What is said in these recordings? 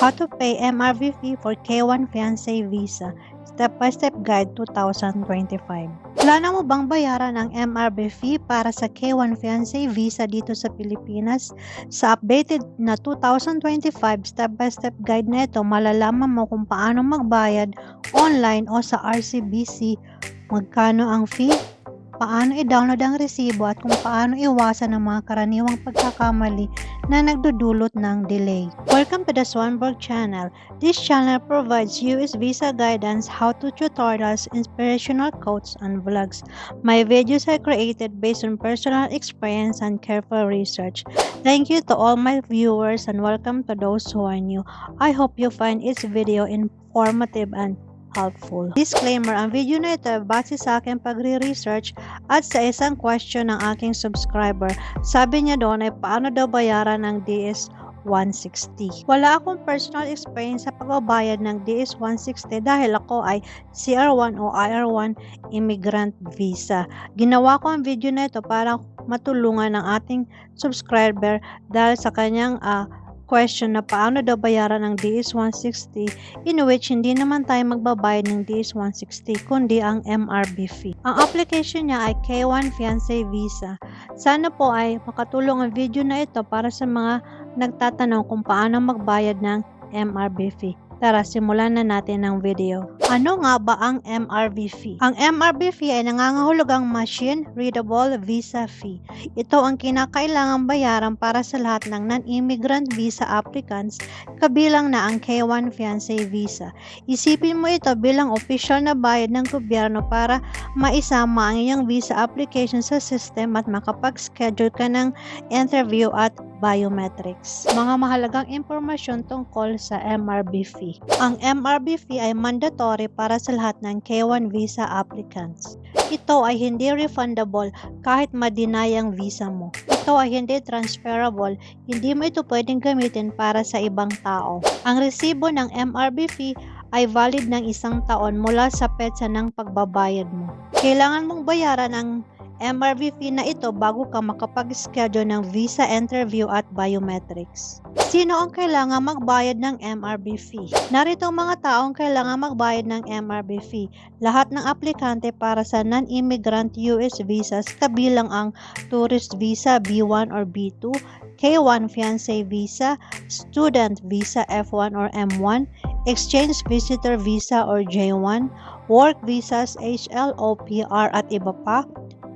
How to pay MRV fee for K1 Fiancé Visa. Step-by-step guide 2025. Plano mo bang bayaran ang MRV fee para sa K1 Fiancé Visa dito sa Pilipinas? Sa updated na 2025 step-by-step guide na ito, malalaman mo kung paano magbayad online o sa RCBC, magkano ang fee, paano i-download ang resibo at kung paano iwasan ang mga karaniwang pagkakamali na nagdudulot ng delay. Welcome to the Swanberg channel. This channel provides US visa guidance, how-to tutorials, inspirational quotes, and vlogs. My videos are created based on personal experience and careful research. Thank you to all my viewers and welcome to those who are new. I hope you find each video informative and helpful. Disclaimer, ang video na ito ay base sa aking pagre-research at sa isang question ng aking subscriber. Sabi niya doon ay paano daw bayaran ng DS-160. Wala akong personal experience sa pagbabayad ng DS-160 dahil ako ay CR1 o IR1 immigrant visa. Ginawa ko ang video na ito para matulungan ng ating subscriber dahil sa kanyang question na paano daw bayaran ang DS-160 in which hindi naman tayo magbabayad ng DS-160 kundi ang MRV fee. Ang application niya ay K1 Fiancé Visa. Sana po ay makatulong ang video na ito para sa mga nagtatanong kung paano magbayad ng MRV fee. Tara, simulan na natin ang video. Ano nga ba ang MRV fee? Ang MRV fee ay nangangahulugang Machine Readable Visa Fee. Ito ang kinakailangang bayaran para sa lahat ng non-immigrant visa applicants, kabilang na ang K1 Fiancé Visa. Isipin mo ito bilang official na bayad ng gobyerno para maisama ang iyong visa application sa system at makapag-schedule ka ng interview at biometrics. Mga mahalagang impormasyon tungkol sa MRV fee. Ang MRV fee ay mandatory para sa lahat ng K1 visa applicants. Ito ay hindi refundable kahit ma-deny ang visa mo. Ito ay hindi transferable, hindi mo ito pwedeng gamitin para sa ibang tao. Ang resibo ng MRV fee ay valid ng 1 taon mula sa petsa ng pagbabayad mo. Kailangan mong bayaran ang MRV fee na ito bago ka makapag-schedule ng visa interview at biometrics. Sino ang kailangan magbayad ng MRV fee? Narito ang mga taong kailangan magbayad ng MRV fee. Lahat ng aplikante para sa non-immigrant US visas kabilang ang tourist visa B1 or B2, K1 Fiancé Visa, Student Visa F1 or M1, Exchange Visitor Visa or J1, Work Visas HL o PR at iba pa,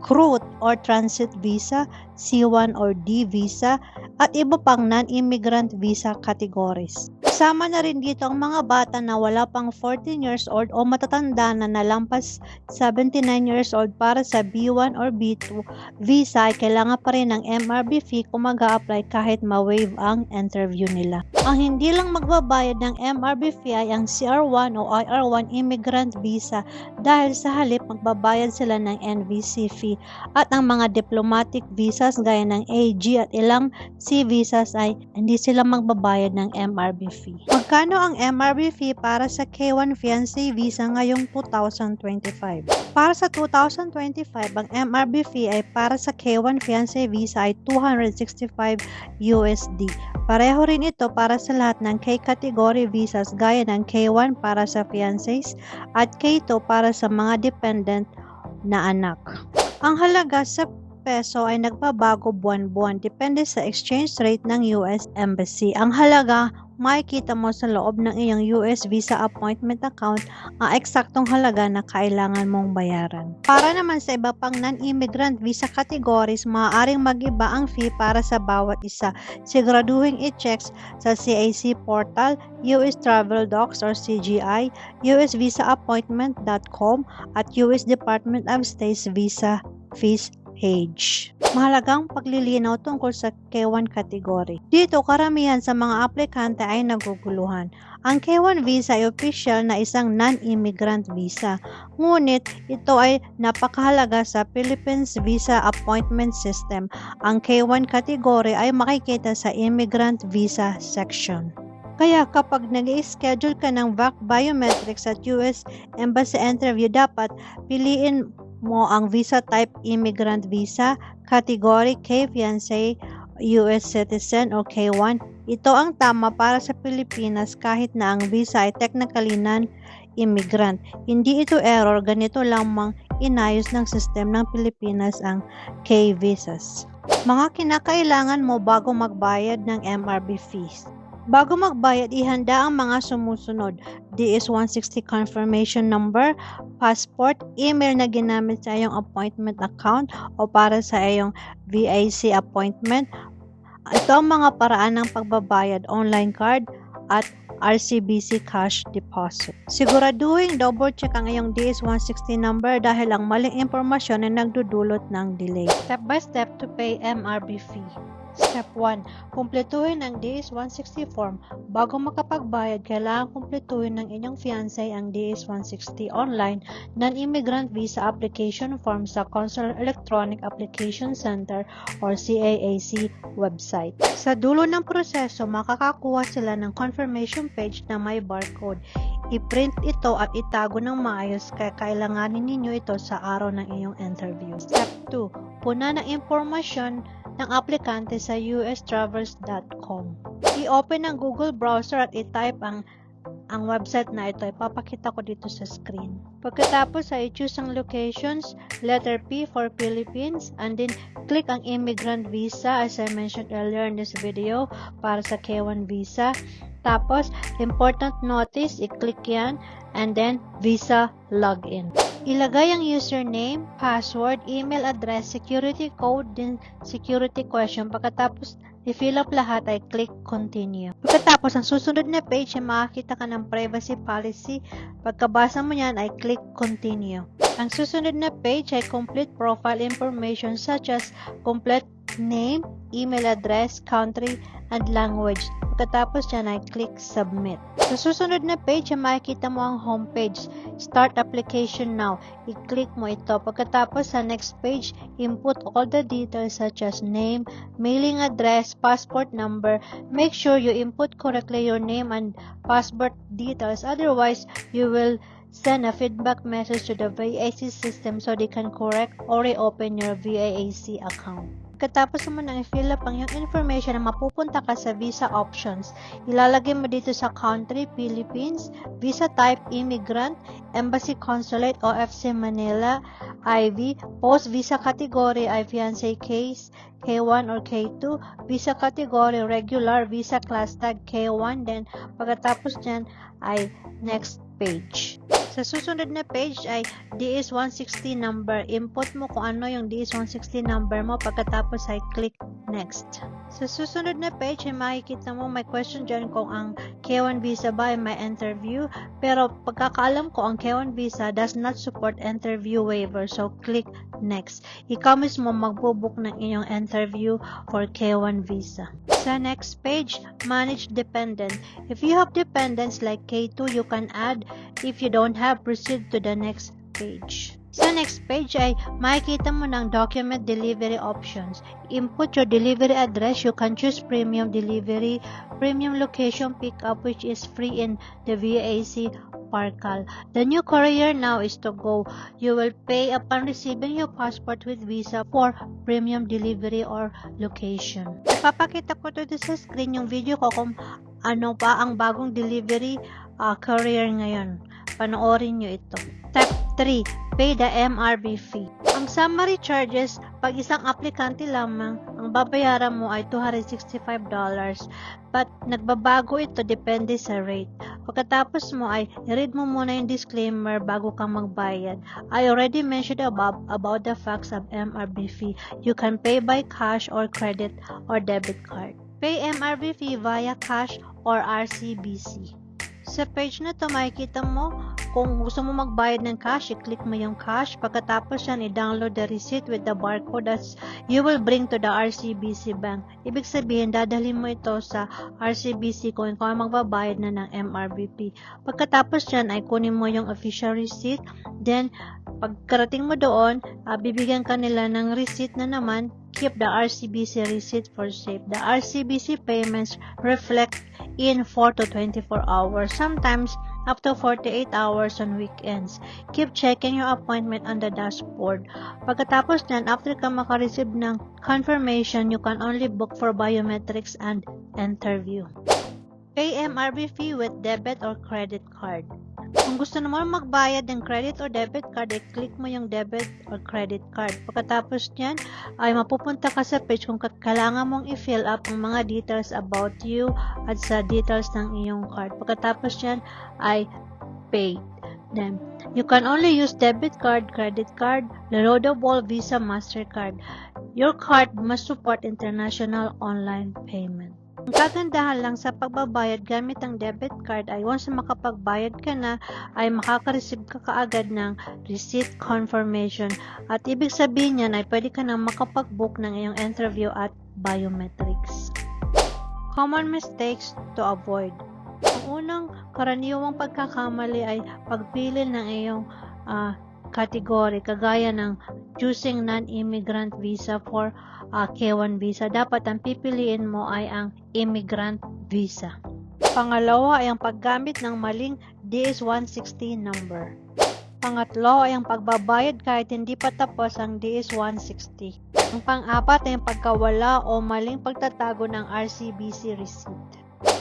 Cruise or Transit Visa, C1 or D Visa, at iba pang non-immigrant visa categories. Kasama na rin dito ang mga bata na wala pang 14 years old o matatanda na nalampas 79 years old para sa B1 or B2 visa ay kailangan pa rin ng MRV fee kung mag-a-apply kahit ma-waive ang interview nila. Ang hindi lang magbabayad ng MRV fee ay ang CR1 o IR1 immigrant visa dahil sa halip magbabayad sila ng NVC fee at ang mga diplomatic visas gaya ng AG at ilang C visas ay hindi sila magbabayad ng MRV fee. Magkano ang MRV fee para sa K1 Fiancé Visa ngayong 2025? Para sa 2025, ang MRV fee ay para sa K1 Fiancé Visa ay $265 USD. Pareho rin ito para sa lahat ng K-category visas gaya ng K1 para sa fiancés at K2 para sa mga dependent na anak. Ang halaga sa peso ay nagbabago buwan-buwan depende sa exchange rate ng US Embassy. Ang halaga makikita mo sa loob ng iyong US Visa Appointment Account ang eksaktong halaga na kailangan mong bayaran. Para naman sa iba pang non-immigrant visa categories, maaaring mag-iba ang fee para sa bawat isa. Siguraduhin i-check sa CAC portal, US Travel Docs or CGI, usvisaappointment.com at US Department of State's Visa Fees page. Mahalagang paglilinaw tungkol sa K1 category. Dito, karamihan sa mga aplikante ay naguguluhan. Ang K1 visa ay official na isang non-immigrant visa. Ngunit, ito ay napakahalaga sa Philippines Visa Appointment System. Ang K1 category ay makikita sa Immigrant Visa section. Kaya kapag nag-i-schedule ka ng VAC biometrics at US Embassy interview, dapat piliin mo ang visa type immigrant visa, category K fiancé, US citizen o K1, Ito ang tama para sa Pilipinas kahit na ang visa ay technically non-immigrant. Hindi ito error, ganito lamang inayos ng sistem ng Pilipinas ang K-visas. Mga kinakailangan mo bago magbayad ng MRB fees. Bago magbayad, ihanda ang mga sumusunod: DS-160 confirmation number, passport, email na ginamit sa iyong appointment account o para sa iyong VAC appointment. Ito ang mga paraan ng pagbabayad: online card at RCBC cash deposit. Siguraduhin double check ang iyong DS-160 number dahil ang maling impormasyon ay nagdudulot ng delay. Step by step to pay MRB fee. Step 1. Kumpletuhin ang DS-160 form. Bago makapagbayad, kailangan kumpletuhin ng inyong fiancé ang DS-160 online non-immigrant visa application form sa Consular Electronic Application Center or CAAC website. Sa dulo ng proseso, makakakuha sila ng confirmation page na may barcode. I-print ito at itago ng maayos kaya kailanganin ninyo ito sa araw ng inyong interview. Step 2. Puna ng impormasyon ng aplikante saustravels.com. I-open ang Google browser at i-type ang website na ito. Ipapakita ko dito sa screen. Pagkatapos ay i-choose ang locations, letter P for Philippines, and then click ang immigrant visa as I mentioned earlier in this video para sa K1 visa. Tapos, important notice, i-click yan, and then visa login. Ilagay ang username, password, email address, security code, then security question. Pagkatapos i-fill up lahat ay click continue. Pagkatapos ang susunod na page ay makakita ka ng privacy policy. Pagkabasa mo yan ay click continue. Ang susunod na page ay complete profile information such as complete name, email address, country, and language. Pagkatapos yan ay click submit. Sa susunod na page ay makikita mo ang homepage. Start application now. I-click mo ito. Pagkatapos sa next page, input all the details such as name, mailing address, passport number. Make sure you input correctly your name and passport details. Otherwise, you will send a feedback message to the VAC system so they can correct or reopen your VAC account. Pagkatapos mo nang i-fill up ang iyong information na mapupunta ka sa visa options, ilalagay mo dito sa country, Philippines, visa type, immigrant, embassy consulate, OFC Manila, IV, post visa category ay fiancé case, K1 or K2, visa category, regular, visa class tag, K1, then pagkatapos dyan ay next page. Sa susunod na page ay DS-160 number. Input mo kung ano yung DS-160 number mo, pagkatapos ay click next. Sa susunod na page ay makikita mo may question dyan kung ang K1 visa ba ay may interview, pero pagkakaalam ko ang K1 visa does not support interview waiver, so click next. Ikaw mismo magbubook ng inyong interview for K1 visa. Sa next page, manage dependent. If you have dependents like K2, you can add. If you don't have, proceed to the next page. Sa next page ay makikita mo ng document delivery options. Input your delivery address. You can choose premium delivery, premium location pickup, which is free in the VAC Parcal. The new courier now is to go. You will pay upon receiving your passport with visa for premium delivery or location. Ipapakita ko dito sa screen yung video ko kung ano pa ang bagong delivery courier ngayon. Panoorin nyo ito. Step 3. Pay the MRB fee. Ang summary charges, pag isang aplikante lamang, ang babayaran mo ay $265. But nagbabago ito depende sa rate. Pagkatapos mo ay i-read mo muna yung disclaimer bago kang magbayad. I already mentioned above about the facts of MRB fee. You can pay by cash or credit or debit card. Pay MRB fee via cash or RCBC. Sa page na to makikita mo kung gusto mo magbayad ng cash, i-click mo yung cash. Pagkatapos yan, i-download the receipt with the barcode that you will bring to the RCBC bank. Ibig sabihin, dadalhin mo ito sa RCBC kung ikaw magbabayad na ng MRBP. Pagkatapos yan, ay kunin mo yung official receipt. Then, pagkarating mo doon, bibigyan ka nila ng receipt na naman keep the RCBC receipt for safe. The RCBC payments reflect in 4 to 24 hours, sometimes up to 48 hours on weekends. Keep checking your appointment on the dashboard. Pagkatapos nyan, after ka makareceive ng confirmation, you can only book for biometrics and interview. Pay MRB fee with debit or credit card. Kung gusto mo magbayad ng credit or debit card, click mo yung debit or credit card. Pagkatapos nyan, ay mapupunta ka sa page kung kailangan mong i-fill up ang mga details about you at sa details ng iyong card. Pagkatapos nyan, ay pay. Then, you can only use debit card, credit card, reloadable Visa, MasterCard. Your card must support international online payment. Ang kagandahan lang sa pagbabayad gamit ang debit card ay once makapagbayad ka na ay makaka-receive ka kaagad ng receipt confirmation at ibig sabihin niyan ay pwede ka na makapag-book ng iyong interview at biometrics. Common mistakes to avoid. Ang unang karaniwang pagkakamali ay pagpili ng iyong category kagaya ng choosing non-immigrant visa for K1 visa. Dapat ang pipiliin mo ay ang immigrant visa. Pangalawa ay ang paggamit ng maling DS-160 number. Pangatlo ay ang pagbabayad kahit hindi pa tapos ang DS-160. Ang pang-apat ay ang pagkawala o maling pagtatago ng RCBC receipt.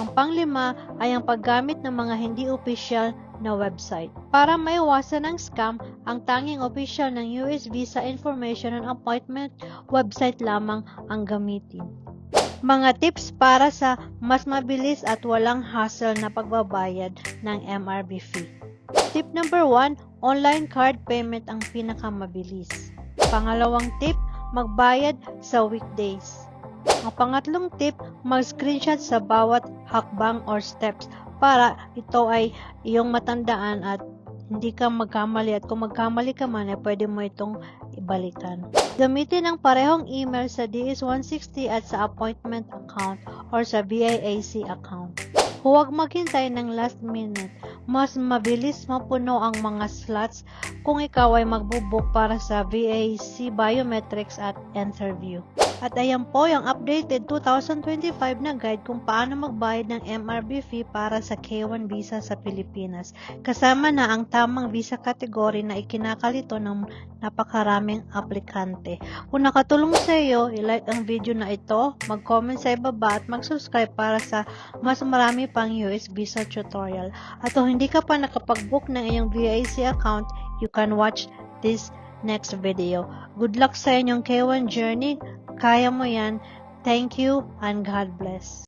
Ang panglima ay ang paggamit ng mga hindi opisyal na website. Para maiwasan ang scam, ang tanging opisyal ng US Visa Information and Appointment website lamang ang gamitin. Mga tips para sa mas mabilis at walang hassle na pagbabayad ng MRB fee. Tip number 1, online card payment ang pinakamabilis. Pangalawang tip, magbayad sa weekdays. Ang pangatlong tip, mag-screenshot sa bawat hakbang or steps para ito ay iyong matandaan at hindi ka magkamali at kung magkamali ka man ay pwede mo itong ibalikan. Gamitin ang parehong email sa DS-160 at sa appointment account or sa VAAC account. Huwag maghintay ng last minute. Mas mabilis mapuno ang mga slots kung ikaw ay magbubook para sa VAAC biometrics at interview. At ayan po yung updated 2025 na guide kung paano magbayad ng MRB fee para sa K1 visa sa Pilipinas. Kasama na ang tamang visa category na ikinakalito ng napakaraming aplikante. Kung nakatulong sa iyo, i-like ang video na ito, mag-comment sa ibaba at mag-subscribe para sa mas marami pang US visa tutorial. At kung hindi ka pa nakapag-book ng iyong VAC account, you can watch this next video. Good luck sa inyong K1 journey. Kaya mo yan. Thank you and God bless.